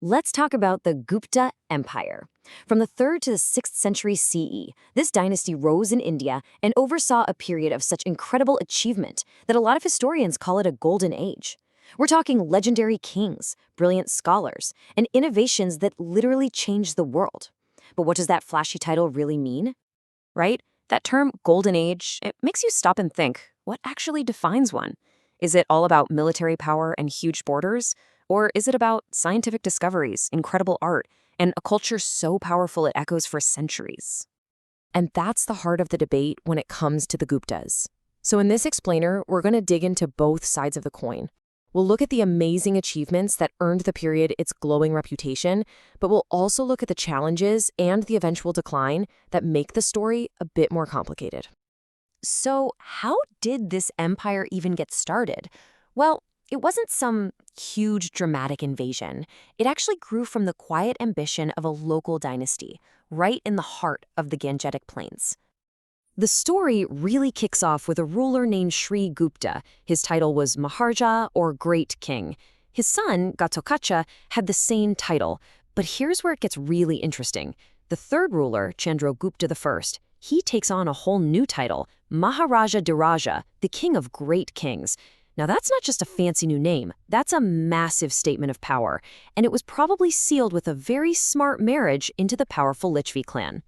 Let's talk about the Gupta Empire. From the 3rd to the 6th century CE, this dynasty rose in India and oversaw a period of such incredible achievement that a lot of historians call it a golden age. We're talking legendary kings, brilliant scholars, and innovations that literally changed the world. But what does that flashy title really mean? Right? That term, golden age, it makes you stop and think, what actually defines one? Is it all about military power and huge borders? Or is it about scientific discoveries, incredible art, and a culture so powerful it echoes for centuries? And that's the heart of the debate when it comes to the Guptas. So in this explainer, we're going to dig into both sides of the coin. We'll look at the amazing achievements that earned the period its glowing reputation, but we'll also look at the challenges and the eventual decline that make the story a bit more complicated. So how did this empire even get started? Well, it wasn't some huge dramatic invasion. It actually grew from the quiet ambition of a local dynasty, right in the heart of the Gangetic Plains. The story really kicks off with a ruler named Sri Gupta. His title was Maharaja, or Great King. His son, Ghatotkacha, had the same title, but here's where it gets really interesting. The third ruler, Chandragupta I, he takes on a whole new title, Maharaja Dhiraja, the king of great kings. Now that's not just a fancy new name, that's a massive statement of power, and it was probably sealed with a very smart marriage into the powerful Lichvi clan.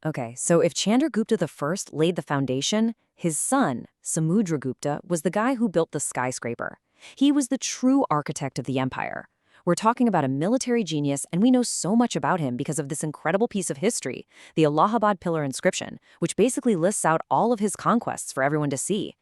Okay, so if Chandragupta I laid the foundation, his son, Samudragupta, was the guy who built the skyscraper. He was the true architect of the empire. We're talking about a military genius, and we know so much about him because of this incredible piece of history, the Allahabad Pillar inscription, which basically lists out all of his conquests for everyone to see.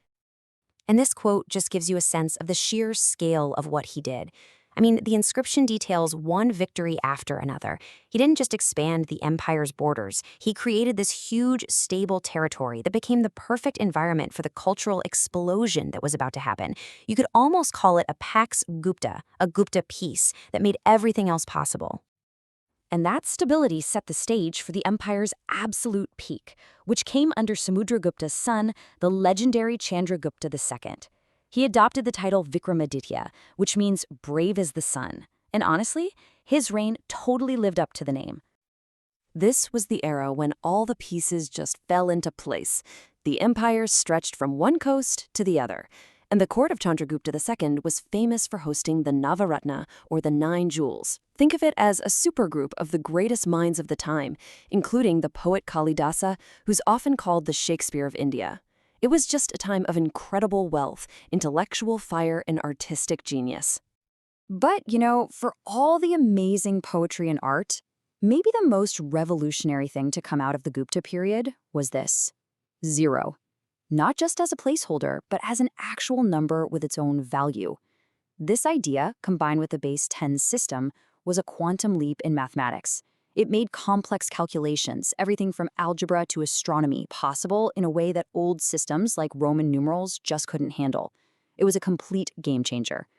And this quote just gives you a sense of the sheer scale of what he did. I mean, the inscription details one victory after another. He didn't just expand the empire's borders. He created this huge, stable territory that became the perfect environment for the cultural explosion that was about to happen. You could almost call it a Pax Gupta, a Gupta peace that made everything else possible. And that stability set the stage for the empire's absolute peak, which came under Samudragupta's son, the legendary Chandragupta II. He adopted the title Vikramaditya, which means brave as the sun. And honestly, his reign totally lived up to the name. This was the era when all the pieces just fell into place. The empire stretched from one coast to the other. And the court of Chandragupta II was famous for hosting the Navaratna, or the Nine Jewels. Think of it as a supergroup of the greatest minds of the time, including the poet Kalidasa, who's often called the Shakespeare of India. It was just a time of incredible wealth, intellectual fire, and artistic genius. But, for all the amazing poetry and art, maybe the most revolutionary thing to come out of the Gupta period was this: 0. Not just as a placeholder, but as an actual number with its own value. This idea, combined with the base 10 system, was a quantum leap in mathematics. It made complex calculations, everything from algebra to astronomy, possible in a way that old systems like Roman numerals just couldn't handle. It was a complete game changer.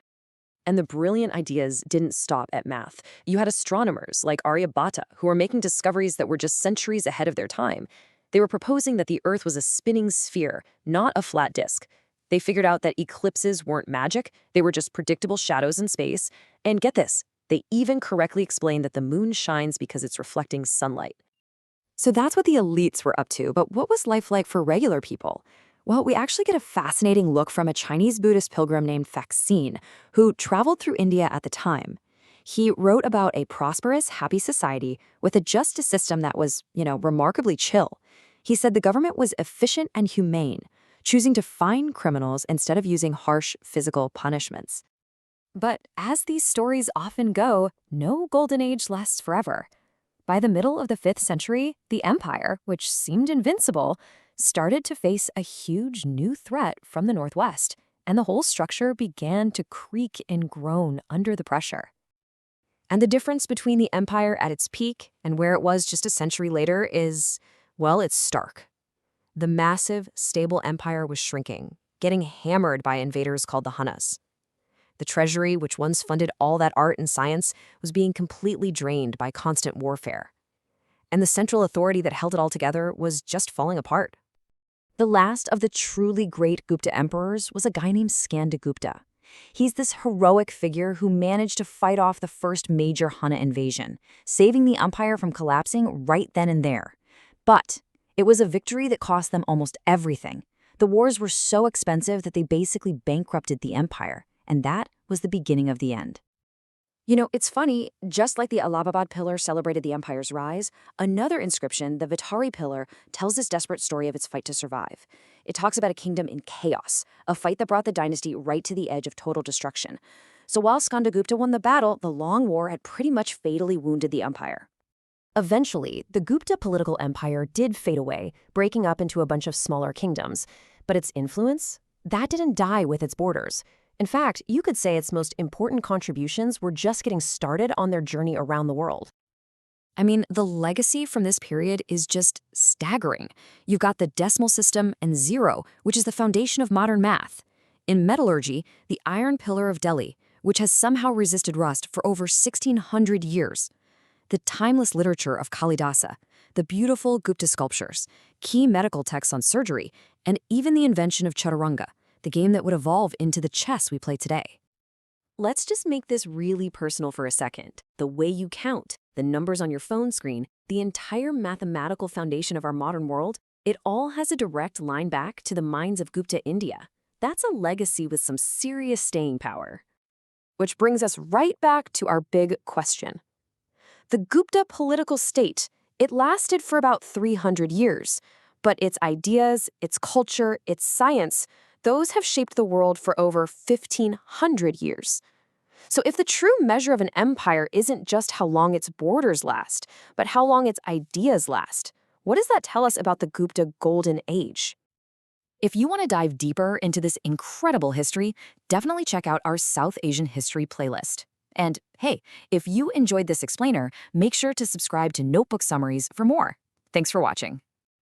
And the brilliant ideas didn't stop at math. You had astronomers like Aryabhata who were making discoveries that were just centuries ahead of their time. They were proposing that the Earth was a spinning sphere, not a flat disk. They figured out that eclipses weren't magic, they were just predictable shadows in space. And get this, they even correctly explained that the moon shines because it's reflecting sunlight. So that's what the elites were up to, but what was life like for regular people? Well, we actually get a fascinating look from a Chinese Buddhist pilgrim named Faxine, who traveled through India at the time. He wrote about a prosperous, happy society with a justice system that was, remarkably chill. He said the government was efficient and humane, choosing to fine criminals instead of using harsh physical punishments. But as these stories often go, no golden age lasts forever. By the middle of the 5th century, the empire, which seemed invincible, started to face a huge new threat from the northwest, and the whole structure began to creak and groan under the pressure. And the difference between the empire at its peak and where it was just a century later is, well, it's stark. The massive, stable empire was shrinking, getting hammered by invaders called the Hunas. The treasury, which once funded all that art and science, was being completely drained by constant warfare. And the central authority that held it all together was just falling apart. The last of the truly great Gupta emperors was a guy named Skandagupta. He's this heroic figure who managed to fight off the first major Hunna invasion, saving the empire from collapsing right then and there. But it was a victory that cost them almost everything. The wars were so expensive that they basically bankrupted the empire, and that was the beginning of the end. You know, it's funny, just like the Allahabad pillar celebrated the empire's rise, another inscription, the Vitari pillar, tells this desperate story of its fight to survive. It talks about a kingdom in chaos, a fight that brought the dynasty right to the edge of total destruction. So while Skandagupta won the battle, the long war had pretty much fatally wounded the empire. Eventually, the Gupta political empire did fade away, breaking up into a bunch of smaller kingdoms. But its influence? That didn't die with its borders. In fact, you could say its most important contributions were just getting started on their journey around the world. I mean, the legacy from this period is just staggering. You've got the decimal system and zero, which is the foundation of modern math. In metallurgy, the iron pillar of Delhi, which has somehow resisted rust for over 1,600 years. The timeless literature of Kalidasa, the beautiful Gupta sculptures, key medical texts on surgery, and even the invention of chaturanga, the game that would evolve into the chess we play today. Let's just make this really personal for a second. The way you count, the numbers on your phone screen, the entire mathematical foundation of our modern world, it all has a direct line back to the minds of Gupta India. That's a legacy with some serious staying power. Which brings us right back to our big question. The Gupta political state, it lasted for about 300 years, but its ideas, its culture, its science, those have shaped the world for over 1,500 years. So if the true measure of an empire isn't just how long its borders last, but how long its ideas last, what does that tell us about the Gupta Golden Age? If you want to dive deeper into this incredible history, definitely check out our South Asian history playlist. And hey, if you enjoyed this explainer, make sure to subscribe to Notebook Summaries for more. Thanks for watching.